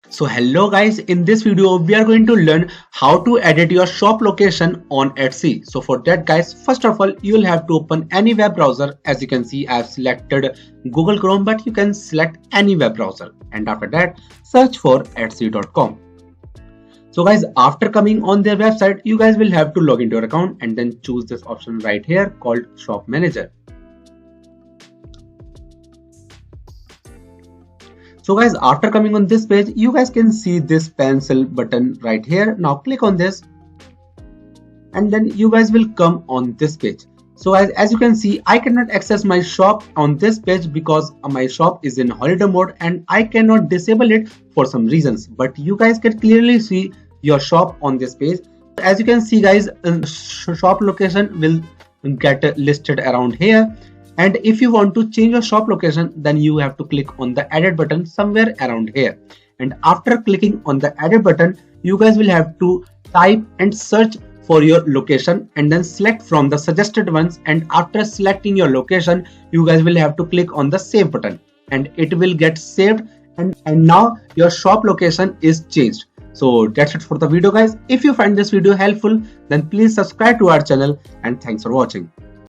So hello guys, in this video we are going to learn how to edit your shop location on Etsy. So for that guys, first of all you will have to open any web browser. As you can see, I have selected Google Chrome, but you can select any web browser, and after that search for etsy.com. So guys, after coming on their website, you guys will have to log into your account and then choose this option right here called Shop Manager. So guys, after coming on this page, you guys can see this pencil button right here. Now click on this and then you guys will come on this page. So as you can see, I cannot access my shop on this page because my shop is in holiday mode and I cannot disable it for some reasons. But you guys can clearly see your shop on this page. As you can see guys, shop location will get listed around here. And if you want to change your shop location, then you have to click on the edit button somewhere around here. And after clicking on the edit button, you guys will have to type and search for your location and then select from the suggested ones. And after selecting your location, you guys will have to click on the save button and it will get saved. And now your shop location is changed. So that's it for the video guys. If you find this video helpful, then please subscribe to our channel and thanks for watching.